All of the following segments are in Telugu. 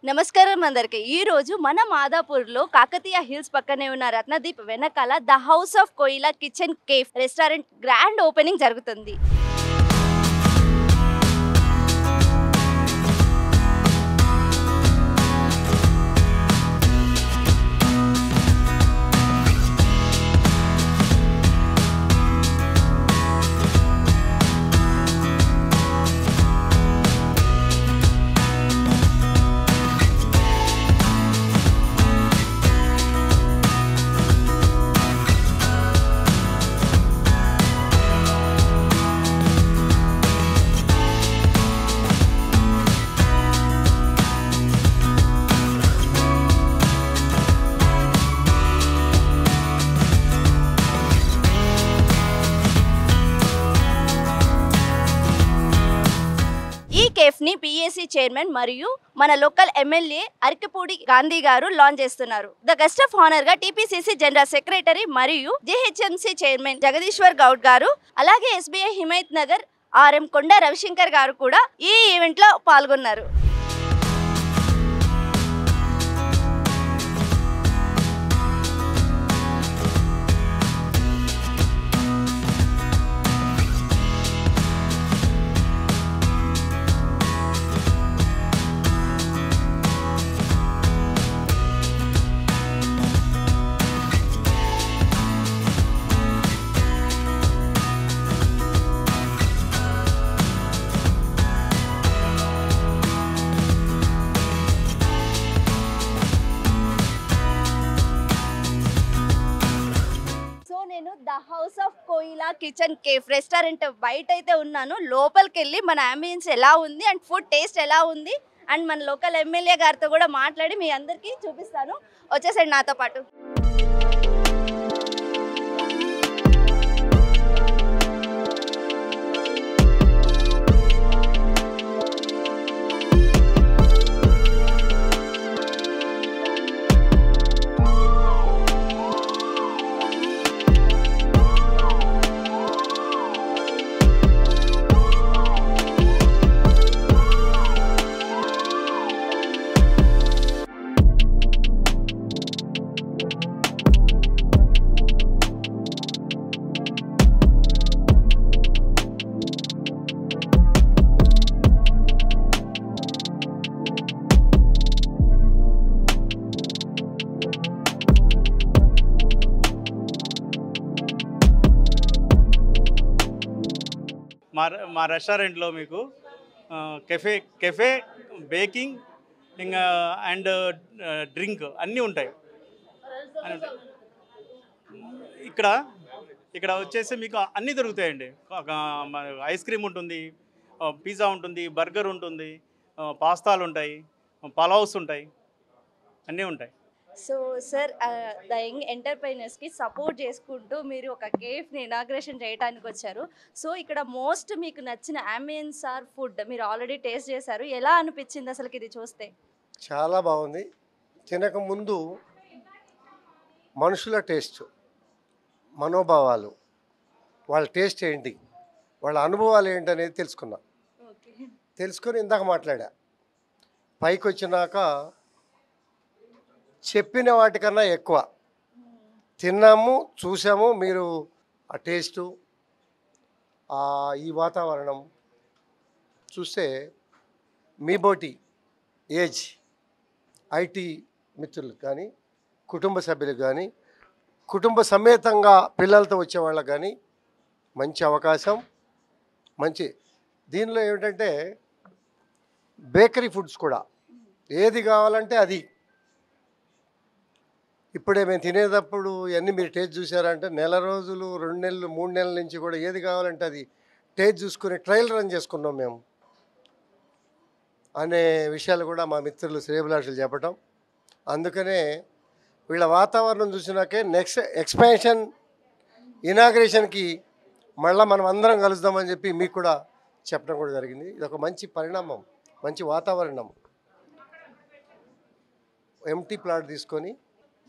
నమస్కారం అందరికి. ఈ రోజు మన మాదాపూర్లో కాకతీయ హిల్స్ పక్కనే ఉన్న రత్నదీప్ వెనకాల ద హౌస్ ఆఫ్ కోయిలా kitchen cafe restaurant grand opening జరుగుతుంది. కేఫ్ ని పిఎస్సి చైర్మన్ మరియు మన లోకల్ ఎమ్మెల్యే అరకపూడి గాంధీ గారు లాంచ్ చేస్తున్నారు. ద గెస్ట్ ఆఫ్ హానర్ గా టీపీసీసీ జనరల్ సెక్రటరీ మరియు జేహెచ్ఎంసీ చైర్మన్ జగదీశ్వర్ గౌడ్ గారు, అలాగే ఎస్బీఐ హిమాయత్ నగర్ ఆర్ఎం కొండ రవిశంకర్ గారు కూడా ఈ ఈవెంట్ లో పాల్గొన్నారు. ద హౌస్ ఆఫ్ కోయిలా కిచెన్ కేఫ్ రెస్టారెంట్ బయట అయితే ఉన్నాను. లోపలికి వెళ్ళి మన అంబియన్స్ ఎలా ఉంది అండ్ ఫుడ్ టేస్ట్ ఎలా ఉంది అండ్ మన లోకల్ ఎమ్మెల్యే గారితో కూడా మాట్లాడి మీ అందరికీ చూపిస్తాను. వచ్చేసండి నాతో పాటు. మా రెస్టారెంట్లో మీకు కెఫే బేకింగ్ ఇంకా అండ్ డ్రింక్ అన్నీ ఉంటాయి. ఇక్కడ వచ్చేసి మీకు అన్నీ దొరుకుతాయండి. ఐస్ క్రీమ్ ఉంటుంది, పిజ్జా ఉంటుంది, బర్గర్ ఉంటుంది, పాస్తాలు ఉంటాయి, పలావ్స్ ఉంటాయి, అన్నీ ఉంటాయి. సో సార్, ద యంగ్ ఎంటర్ప్రైనర్స్కి సపోర్ట్ చేసుకుంటూ మీరు ఒక కేఫ్ని ఇనాగ్రేషన్ చేయడానికి వచ్చారు. సో ఇక్కడ మోస్ట్ మీకు నచ్చిన అంబియన్స్ ఆర్ ఫుడ్ మీరు ఆల్రెడీ టేస్ట్ చేశారు, ఎలా అనిపించింది అసలుకి ఇది చూస్తే? చాలా బాగుంది. తినక ముందు మనుషుల టేస్ట్, మనోభావాలు, వాళ్ళ టేస్ట్ ఏంటి, వాళ్ళ అనుభవాలు ఏంటి అనేది తెలుసుకొని ఇందాక మాట్లాడా. పైకి వచ్చినాక చెప్పిన వాటికన్నా ఎక్కువ తిన్నాము, చూసాము. మీరు ఆ టేస్టు, ఈ వాతావరణం చూస్తే మీ బోటి ఏజ్ ఐటీ మిత్రులకు కానీ, కుటుంబ సభ్యులకు కానీ, కుటుంబ సమేతంగా పిల్లలతో వచ్చేవాళ్ళకి కానీ మంచి అవకాశం. మంచి దీనిలో ఏమిటంటే బేకరీ ఫుడ్స్ కూడా ఏది కావాలంటే అది. ఇప్పుడే మేము తినేటప్పుడు ఇవన్నీ మీరు టేస్ట్ చూసారంటే నెల రోజులు, 2 నెలలు, 3 నెలల నుంచి కూడా ఏది కావాలంటే అది టేస్ట్ చూసుకుని ట్రయల్ రన్ చేసుకున్నాం మేము అనే విషయాలు కూడా మా మిత్రులు శ్రేయభిలాషులు చెప్పటం. అందుకనే వీళ్ళ వాతావరణం చూసినాకే నెక్స్ట్ ఎక్స్పాన్షన్ ఇనాగ్రేషన్కి మళ్ళీ మనం అందరం కలుద్దామని చెప్పి మీకు కూడా చెప్పడం కూడా జరిగింది. ఇది ఒక మంచి పరిణామం, మంచి వాతావరణం. ఎంటీ ప్లాట్ తీసుకొని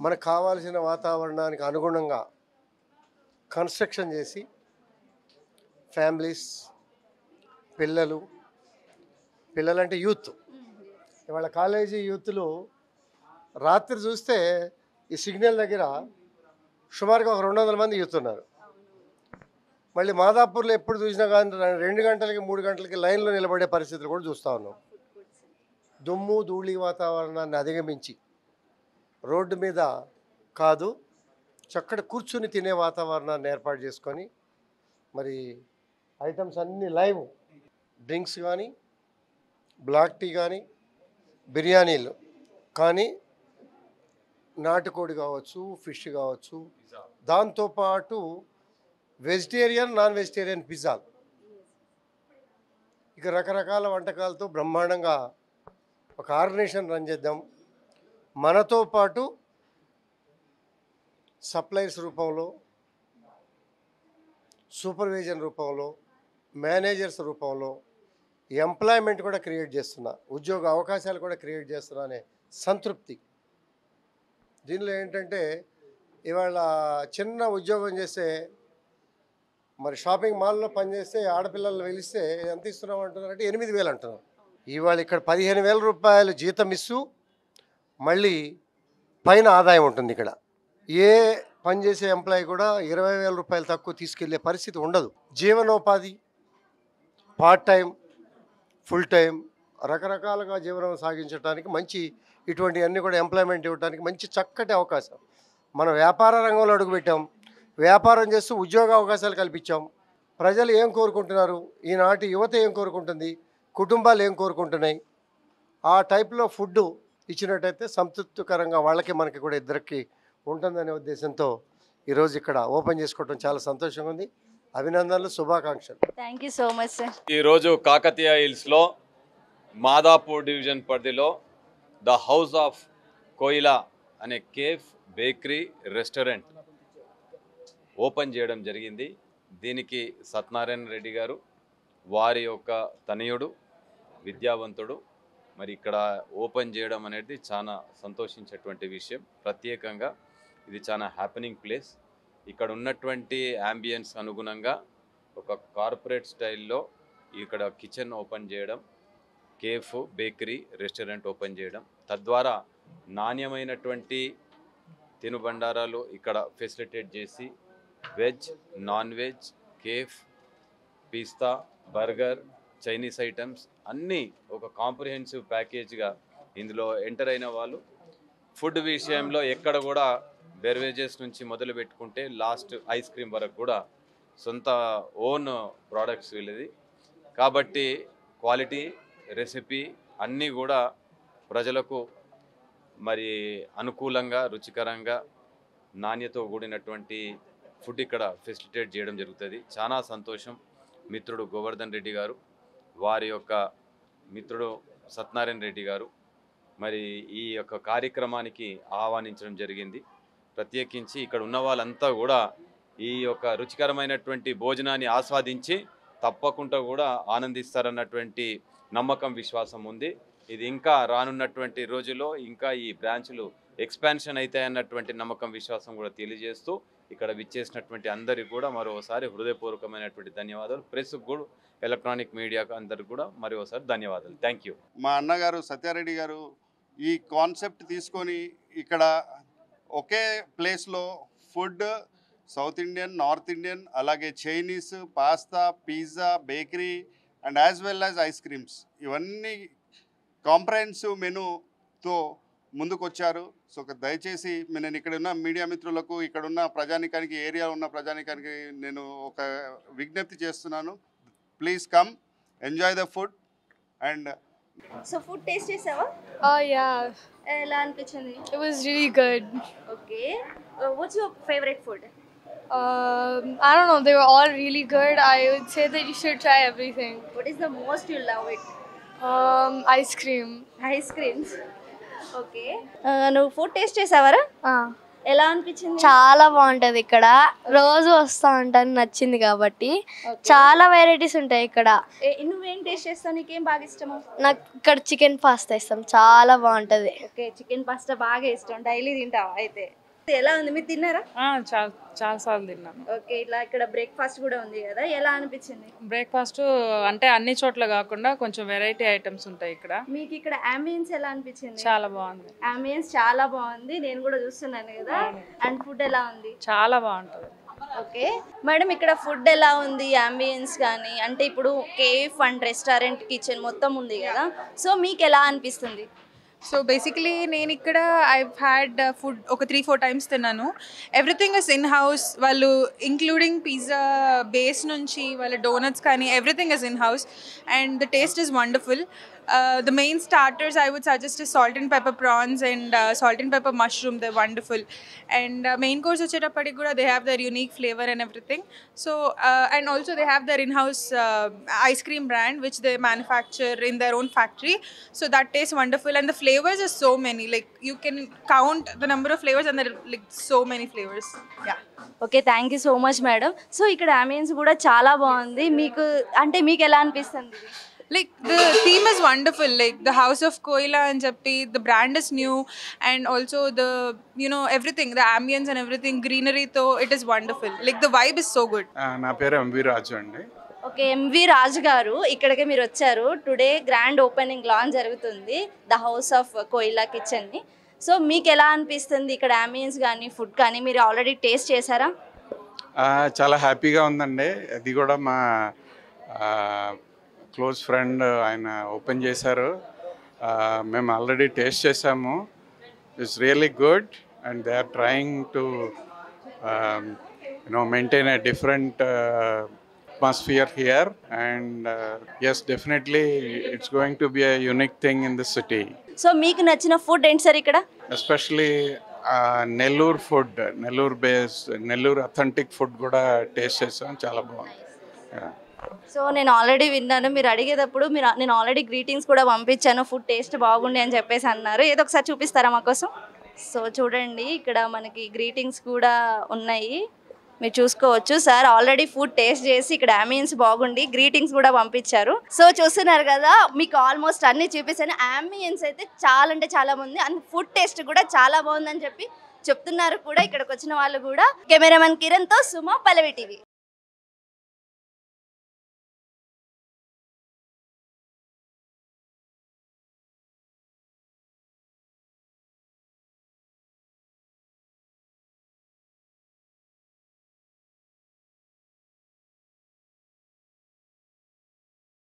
మనకు కావాల్సిన వాతావరణానికి అనుగుణంగా కన్స్ట్రక్షన్ చేసి ఫ్యామిలీస్, పిల్లలంటే యూత్. ఇవాళ కాలేజీ యూత్లు రాత్రి చూస్తే ఈ సిగ్నల్ దగ్గర సుమారుగా ఒక 200 మంది యూత్ ఉన్నారు. మళ్ళీ మాదాపూర్లో ఎప్పుడు చూసినా కానీ 2 గంటలకి 3 గంటలకి లైన్లో నిలబడే పరిస్థితులు కూడా చూస్తూ ఉన్నాం. దుమ్ము ధూళి వాతావరణాన్ని అధిగమించి రోడ్డు మీద కాదు చక్కటి కూర్చుని తినే వాతావరణాన్ని ఏర్పాటు చేసుకొని మరి ఐటమ్స్ అన్నీ లైవ్, డ్రింక్స్ కానీ, బ్లాక్ టీ కానీ, బిర్యానీలు కానీ, నాటుకోడి కావచ్చు, ఫిష్ కావచ్చు, దాంతోపాటు వెజిటేరియన్ నాన్ వెజిటేరియన్ పిజ్జాలు, ఇక రకరకాల వంటకాలతో బ్రహ్మాండంగా ఒక ఆర్గనైజేషన్ రన్ చేద్దాం. మనతో పాటు సప్లైస్ రూపంలో, సూపర్విజన్ రూపంలో, మేనేజర్స్ రూపంలో ఎంప్లాయ్మెంట్ కూడా క్రియేట్ చేస్తున్నా, ఉద్యోగ అవకాశాలు కూడా క్రియేట్ చేస్తున్నా అనే సంతృప్తి. దీనిలో ఏంటంటే ఇవాళ చిన్న ఉద్యోగం చేస్తే మరి షాపింగ్ మాల్లో పనిచేస్తే ఆడపిల్లలు వెలిస్తే ఎంత ఇస్తున్నాం అంటున్నారంటే 8,000 అంటున్నారు. ఇవాళ ఇక్కడ 15,000 రూపాయలు జీతం ఇస్తూ మళ్ళీ పైన ఆదాయం ఉంటుంది. ఇక్కడ ఏ పనిచేసే ఎంప్లాయీ కూడా 20,000 రూపాయలు తక్కువ తీసుకెళ్లే పరిస్థితి ఉండదు. జీవనోపాధి, పార్ట్ టైం, ఫుల్ టైం, రకరకాలుగా జీవనం సాగించడానికి మంచి ఇటువంటివన్నీ కూడా ఎంప్లాయ్మెంట్ ఇవ్వడానికి మంచి చక్కటి అవకాశం. మనం వ్యాపార రంగంలో అడుగుపెట్టాం, వ్యాపారం చేస్తూ ఉద్యోగ అవకాశాలు కల్పించాం. ప్రజలు ఏం కోరుకుంటున్నారు, ఈనాటి యువత ఏం కోరుకుంటుంది, కుటుంబాలు ఏం కోరుకుంటున్నాయి, ఆ టైప్లో ఫుడ్ ఇచ్చినట్టయితే సంతృప్తికరంగా వాళ్ళకి మనకి కూడా ఇద్దరికి ఉంటుందనే ఉద్దేశంతో ఈరోజు ఇక్కడ ఓపెన్ చేసుకోవడం చాలా సంతోషంగా ఉంది. అభినందనలు, శుభాకాంక్షలు. Thank you so much sir. ఈరోజు కాకతీయ హిల్స్లో మాదాపూర్ డివిజన్ పరిధిలో ద హౌస్ ఆఫ్ కోయిలా అనే కేఫ్, బేకరీ, రెస్టారెంట్ ఓపెన్ చేయడం జరిగింది. దీనికి సత్యనారాయణ రెడ్డి గారు, వారి యొక్క తనయుడు, విద్యావంతుడు, మరి ఇక్కడ ఓపెన్ చేయడం అనేది చాలా సంతోషించేటువంటి విషయం. ప్రత్యేకంగా ఇది చాలా హ్యాపెనింగ్ ప్లేస్. ఇక్కడ ఉన్నటువంటి యాంబియన్స్ అనుగుణంగా ఒక కార్పొరేట్ స్టైల్లో ఇక్కడ కిచెన్ ఓపెన్ చేయడం, కేఫ్, బేకరీ, రెస్టారెంట్ ఓపెన్ చేయడం, తద్వారా నాణ్యమైనటువంటి తినుబండారాలు ఇక్కడ ఫెసిలిటేట్ చేసి వెజ్, నాన్ వెజ్, కేఫ్, పిస్తా, బర్గర్, చైనీస్ ఐటమ్స్ అన్నీ ఒక కాంప్రిహెన్సివ్ ప్యాకేజ్గా ఇందులో ఎంటర్ అయిన వాళ్ళు ఫుడ్ విషయంలో ఎక్కడ కూడా బెవరేజెస్ నుంచి మొదలు పెట్టుకుంటే లాస్ట్ ఐస్ క్రీమ్ వరకు కూడా సొంత ఓన్ ప్రోడక్ట్స్ వీళ్ళది. కాబట్టి క్వాలిటీ, రెసిపీ అన్నీ కూడా ప్రజలకు మరి అనుకూలంగా, రుచికరంగా, నాణ్యతతో కూడినటువంటి ఫుడ్ ఇక్కడ ఫెసిలిటేట్ చేయడం జరుగుతుంది. చాలా సంతోషం. మిత్రుడు గోవర్ధన్ రెడ్డి గారు, వారి యొక్క మిత్రుడు సత్యనారాయణ రెడ్డి గారు మరి ఈ యొక్క కార్యక్రమానికి ఆహ్వానించడం జరిగింది. ప్రత్యేకించి ఇక్కడ ఉన్న వాళ్ళంతా కూడా ఈ యొక్క రుచికరమైనటువంటి భోజనాన్ని ఆస్వాదించి తప్పకుండా కూడా ఆనందిస్తారన్నటువంటి నమ్మకం, విశ్వాసం ఉంది. ఇది ఇంకా రానున్నటువంటి రోజుల్లో ఇంకా ఈ బ్రాంచ్లు ఎక్స్పాన్షన్ అవుతాయన్నటువంటి నమ్మకం, విశ్వాసం కూడా తెలియజేస్తూ ఇక్కడ విచ్చేసినటువంటి అందరికీ కూడా మరోసారి హృదయపూర్వకమైనటువంటి ధన్యవాదాలు. ప్రెస్ కూడా, ఎలక్ట్రానిక్ మీడియాకు అందరికి కూడా మరోసారి ధన్యవాదాలు. Thank you. మా అన్నగారు సత్యారెడ్డి గారు ఈ కాన్సెప్ట్ తీసుకొని ఇక్కడ ఒకే ప్లేస్లో food, south Indian, north Indian, అలాగే Chinese, pasta, pizza, bakery and as well as ice creams, ఇవన్నీ కాంప్రహెన్సివ్ మెనూతో ముందుకొచ్చారు. సో దయచేసి నేను ఇక్కడ ఉన్న మీడియా మిత్రులకు, ఇక్కడ ఉన్న ప్రజానికానికి, ఏరియా ఉన్న ప్రజానికానికి నేను ఒక విజ్ఞప్తి చేస్తున్నాను. Please come, enjoy the food. And so food taste చేసావా? Oh yeah, ఎలా అనిపించింది? it was really good. Okay, what's your favourite food? I don't know, they were all really good. I would say that you should try everything. What is the most you love it? Ice cream. Ice creams. Okay, నువ్వు ఫుడ్ టేస్ట్ చేసావరా? ఎలా అనిపించింది? చాలా బాగుంటది. ఇక్కడ రోజు వస్తా ఉంటాను, నచ్చింది కాబట్టి. చాలా వెరైటీస్ ఉంటాయి ఇక్కడ. నువ్వేం టేస్ట్ చేస్తావు? నీకేం బాగా ఇష్టము? నాకు ఇక్కడ చికెన్ పాస్తా ఇష్టం, చాలా బాగుంటది. ఓకే, చికెన్ పాస్తా బాగా ఇష్టం. డైలీ తింటావా అయితే? ఎలా ఉంది, మీరు తిన్నారా? చాలా సార్లు తిన్నాను. ఓకే, ఇట్లా ఇక్కడ బ్రేక్ఫాస్ట్ కూడా ఉంది కదా, ఎలా అనిపించింది? బ్రేక్ఫాస్ట్ అంటే అన్ని చోట్ల కాకుండా కొంచెం వెరైటీ ఐటమ్స్ ఉంటాయి ఇక్కడ. మీకు ఇక్కడ అంబియన్స్ ఎలా అనిపించింది? చాలా బాగుంది. అంబియన్స్ చాలా బాగుంది, నేను కూడా చూస్తున్నాను కదా. అండ్ ఫుడ్ ఎలా ఉంది? చాలా బాగుంటుంది. ఓకే మేడం, ఇక్కడ ఫుడ్ ఎలా ఉంది, అంబియన్స్ కానీ? అంటే ఇప్పుడు కేఫ్ అండ్ రెస్టారెంట్ కిచెన్ మొత్తం ఉంది కదా, సో మీకు ఎలా అనిపిస్తుంది? సో బేసికలీ నేను ఇక్కడ ఐవ్ హ్యాడ్ ఫుడ్ ఒక 3-4 టైమ్స్ తిన్నాను. Everything is in house. వాళ్ళు ఇంక్లూడింగ్ పిజ్జా బేస్ నుంచి వాళ్ళ డోనట్స్ కానీ everything is in house and the taste is wonderful. The main starters I would suggest is salt and pepper prawns and salt and pepper mushroom. They're wonderful. And main course vachetappadi kuda they have their unique flavor and everything. So and also they have their in-house ice cream brand which they manufacture in their own factory. So that tastes wonderful and the flavors are so many. Like you can count the number of flavors and there are like so many flavors. Yeah. Okay, thank you so much madam. So ఇక్కడ అంబియన్స్ కూడా చాలా బాగుంది. మీకు ఎలా అనిపిస్తుంది? Like the theme is wonderful, like the House of Koila and Jappi, the brand is new and also the everything, the ambience and everything, greenery though, it is wonderful. Like the vibe is so good. నా పేరు ఎంవి రాజు అండి. ఓకే, ఎంవి రాజు గారు, ఇక్కడికి మీరు వచ్చారు. టుడే గ్రాండ్ ఓపెనింగ్ లాంచ్ జరుగుతుంది ద హౌస్ ఆఫ్ కోయిలా కిచెన్ని. సో మీకు ఎలా అనిపిస్తుంది ఇక్కడ అంబియన్స్ కానీ ఫుడ్ కానీ? మీరు ఆల్రెడీ టేస్ట్ చేశారా? చాలా హ్యాపీగా ఉందండి. అది కూడా మా క్లోజ్ ఫ్రెండ్ ఆయన ఓపెన్ చేశారు. మేము ఆల్రెడీ టేస్ట్ చేసాము. It's really good and they are trying to maintain a different atmosphere here and yes, definitely it's going to be a unique thing in the city. So మీకు నచ్చిన ఫుడ్ ఏంటి సార్ ఇక్కడ? Especially Nellore food, Nellore base, Nellore authentic food కూడా టేస్ట్ చేసాం. చాలా బాగుంది. సో నేను ఆల్రెడీ విన్నాను, మీరు అడిగేటప్పుడు నేను ఆల్రెడీ గ్రీటింగ్స్ కూడా పంపించాను, ఫుడ్ టేస్ట్ బాగుంది అని చెప్పేసి అన్నారు. ఏదో ఒకసారి చూపిస్తారా మా కోసం? సో చూడండి, ఇక్కడ మనకి గ్రీటింగ్స్ కూడా ఉన్నాయి, మీరు చూసుకోవచ్చు. సార్ ఆల్రెడీ ఫుడ్ టేస్ట్ చేసి ఇక్కడ అంబియన్స్ బాగుండి గ్రీటింగ్స్ కూడా పంపించారు. సో చూస్తున్నారు కదా, మీకు ఆల్మోస్ట్ అన్ని చూపిస్తాను. అంబియన్స్ అయితే చాలా అంటే చాలా బాగుంది అండ్ ఫుడ్ టేస్ట్ కూడా చాలా బాగుందని చెప్తున్నారు కూడా ఇక్కడికి వచ్చిన వాళ్ళు కూడా. కెమెరామెన్ కిరణ్తో సుమ, పల్లవి టీవీ.